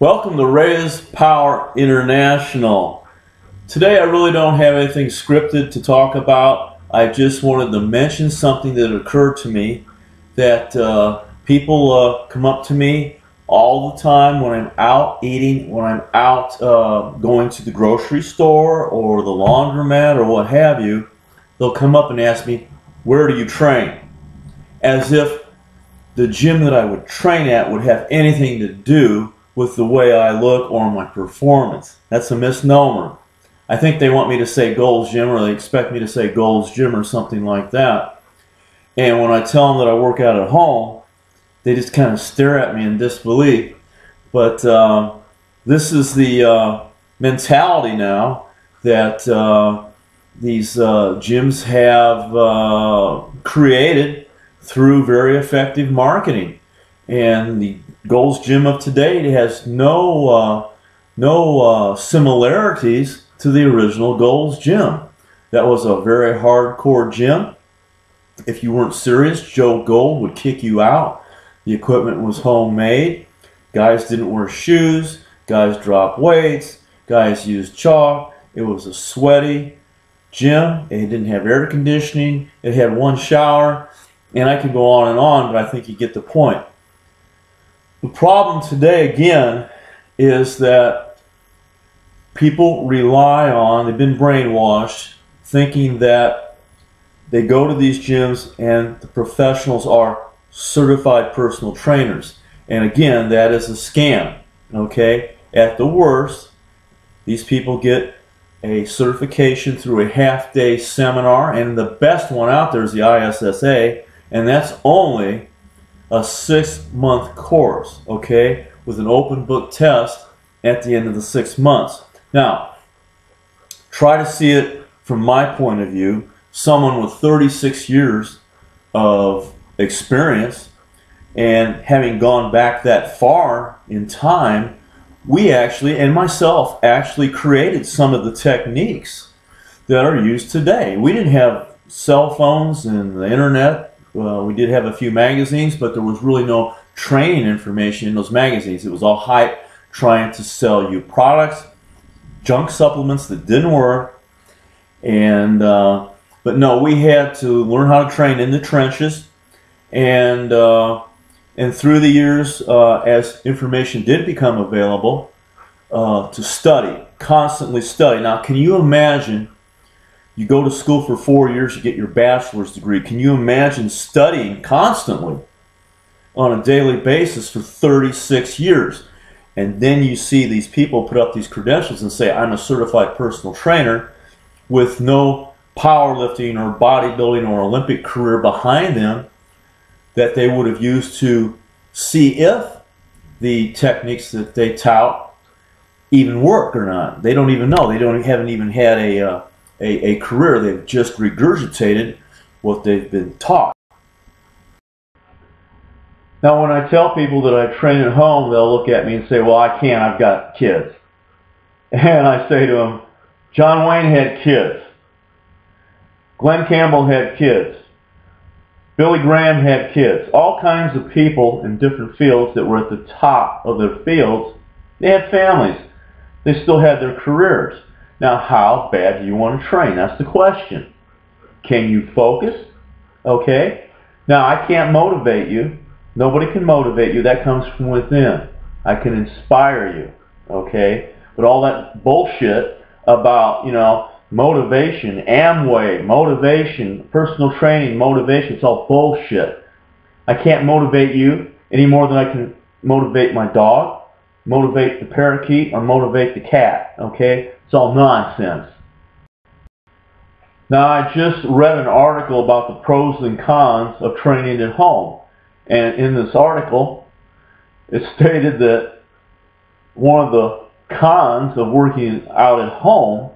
Welcome to Raya's Power International. Today I really don't have anything scripted to talk about. I just wanted to mention something that occurred to me that people come up to me all the time when I'm out eating, when I'm out going to the grocery store or the laundromat or what have you. They'll come up and ask me, where do you train? As if the gym that I would train at would have anything to do with the way I look or my performance. That's a misnomer. I think they want me to say Gold's Gym, or they expect me to say Gold's Gym or something like that. And when I tell them that I work out at home, they just kind of stare at me in disbelief. But this is the mentality now that these gyms have created through very effective marketing. And the Gold's Gym of today has no similarities to the original Gold's Gym. That was a very hardcore gym. If you weren't serious, Joe Gold would kick you out. The equipment was homemade. Guys didn't wear shoes. Guys dropped weights. Guys used chalk. It was a sweaty gym. It didn't have air conditioning. It had one shower. And I could go on, but I think you get the point. The problem today, again, is that people rely on, they've been brainwashed, thinking that they go to these gyms and the professionals are certified personal trainers. And again, that is a scam, okay? At the worst, these people get a certification through a half-day seminar, and the best one out there is the ISSA, and that's only a 6-month course, okay, with an open book test at the end of the 6 months. Now, try to see it from my point of view. Someone with 36 years of experience, and having gone back that far in time, we actually, and myself, actually created some of the techniques that are used today. We didn't have cell phones and the internet. We did have a few magazines, but there was really no training information in those magazines. It was all hype trying to sell you products, junk supplements that didn't work. And but no, we had to learn how to train in the trenches, and through the years, as information did become available, to study, constantly study. Now, can you imagine? You go to school for 4 years, you get your bachelor's degree. Can you imagine studying constantly on a daily basis for 36 years? And then you see these people put up these credentials and say, I'm a certified personal trainer, with no powerlifting or bodybuilding or Olympic career behind them that they would have used to see if the techniques that they tout even work or not. They don't even know. They haven't even had a career. They've just regurgitated what they've been taught. Now, when I tell people that I train at home, they'll look at me and say, well, I can't, I've got kids. And I say to them, John Wayne had kids. Glenn Campbell had kids. Billy Graham had kids. All kinds of people in different fields that were at the top of their fields, they had families. They still had their careers. Now, how bad do you want to train? That's the question. Can you focus? Okay. Now, I can't motivate you. Nobody can motivate you. That comes from within. I can inspire you. Okay. But all that bullshit about, motivation, Amway, motivation, personal training, motivation, it's all bullshit. I can't motivate you any more than I can motivate my dog, motivate the parakeet, or motivate the cat. Okay. It's all nonsense. Now, I just read an article about the pros and cons of training at home. And in this article, it stated that one of the cons of working out at home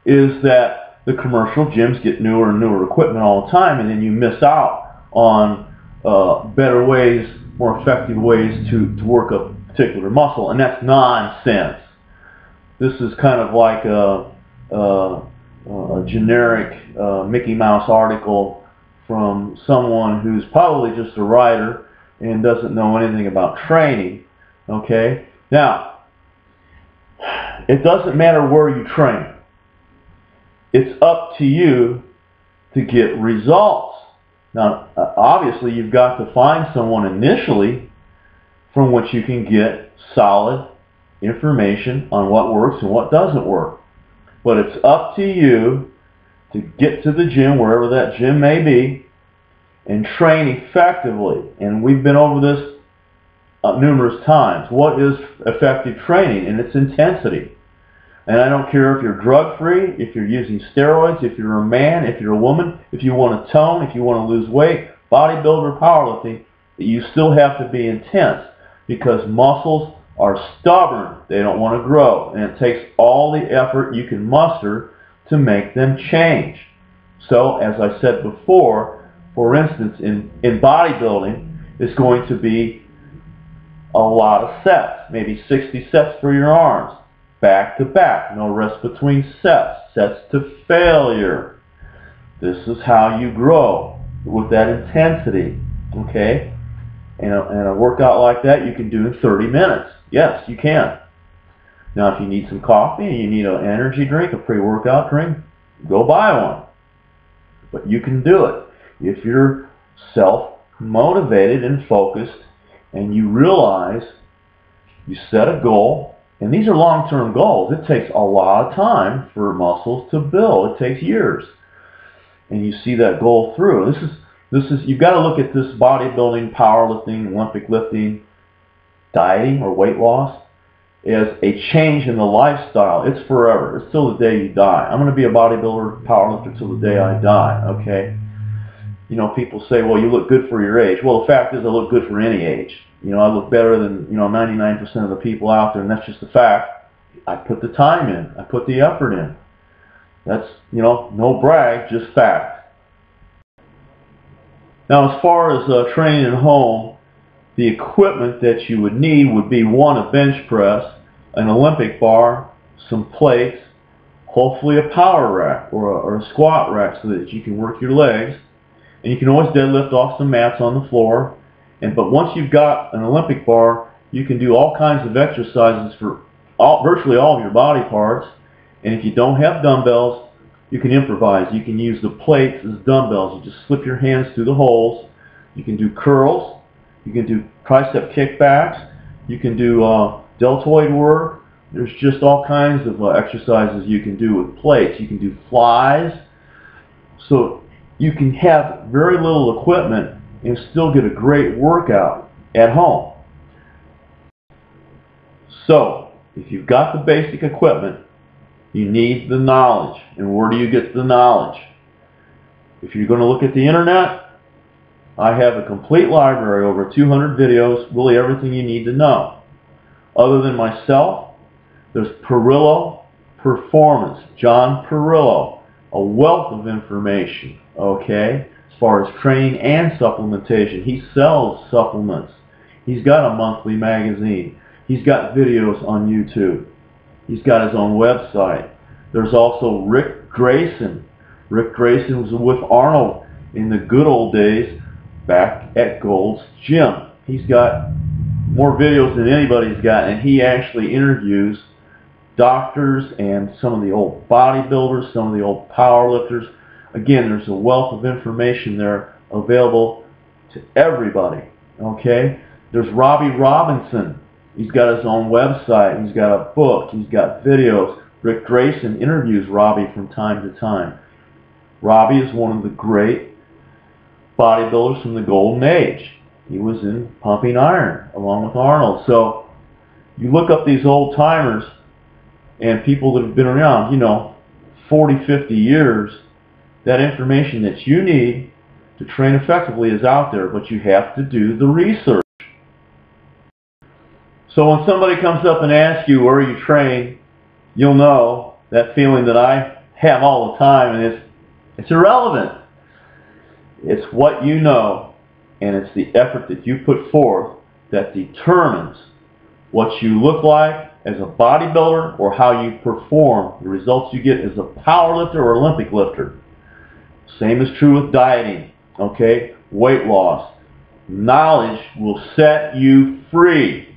is that the commercial gyms get newer and newer equipment all the time, and then you miss out on better ways, more effective ways to work a particular muscle. And that's nonsense. This is kind of like a generic Mickey Mouse article from someone who's probably just a writer and doesn't know anything about training. Okay? Now, It doesn't matter where you train. It's up to you to get results. Now, obviously, you've got to find someone initially from which you can get solid information on what works and what doesn't work. But it's up to you to get to the gym, wherever that gym may be, and train effectively. And we've been over this numerous times. What is effective training? And it's intensity. And I don't care if you're drug-free, if you're using steroids, if you're a man, if you're a woman, if you want to tone, if you want to lose weight, bodybuilder, powerlifting, you still have to be intense because muscles are stubborn. They don't want to grow. And it takes all the effort you can muster to make them change. So, as I said before, for instance, in bodybuilding, it's going to be a lot of sets, maybe 60 sets for your arms, back to back, no rest between sets, sets to failure. This is how you grow, with that intensity, okay? And a workout like that you can do in 30 minutes. Yes, you can. Now, if you need some coffee and you need an energy drink, a pre-workout drink, go buy one. But you can do it if you're self-motivated and focused and you realize you set a goal. And these are long-term goals. It takes a lot of time for muscles to build. It takes years. And you see that goal through. This is you've got to look at this bodybuilding, powerlifting, Olympic lifting, dieting or weight loss as a change in the lifestyle. It's forever. It's till the day you die. I'm going to be a bodybuilder, powerlifter till the day I die, okay? You know, people say, well, you look good for your age. Well, the fact is I look good for any age. You know, I look better than, 99% of the people out there, and that's just a fact. I put the time in. I put the effort in. That's, no brag, just fact. Now, as far as training at home, the equipment that you would need would be, one, a bench press, an Olympic bar, some plates, hopefully a power rack or a squat rack so that you can work your legs. And you can always deadlift off some mats on the floor. But once you've got an Olympic bar, you can do all kinds of exercises for virtually all of your body parts. And if you don't have dumbbells, you can improvise. You can use the plates as dumbbells. You just slip your hands through the holes. You can do curls. You can do tricep kickbacks. You can do deltoid work. There's just all kinds of exercises you can do with plates. You can do flies. So you can have very little equipment and still get a great workout at home. So, if you've got the basic equipment, you need the knowledge. And where do you get the knowledge? If you're going to look at the internet, I have a complete library, over 200 videos, really everything you need to know. Other than myself, there's Perillo Performance, John Perillo, a wealth of information, okay, as far as training and supplementation. He sells supplements. He's got a monthly magazine. He's got videos on YouTube. He's got his own website. There's also Rick Grayson. Rick Grayson was with Arnold in the good old days back at Gold's Gym. He's got more videos than anybody's got, and he actually interviews doctors and some of the old bodybuilders, some of the old powerlifters. Again, there's a wealth of information there available to everybody, okay? There's Robbie Robinson. He's got his own website. He's got a book. He's got videos. Rick Grayson interviews Robbie from time to time. Robbie is one of the great bodybuilders from the golden age. He was in pumping iron along with Arnold. So you look up these old timers and people that have been around, 40, 50 years, that information that you need to train effectively is out there, but you have to do the research. So when somebody comes up and asks you where you train, you'll know that feeling that I have all the time, and it's irrelevant. It's what you know, and it's the effort that you put forth that determines what you look like as a bodybuilder or how you perform, the results you get as a powerlifter or Olympic lifter. Same is true with dieting, okay? Weight loss. Knowledge will set you free.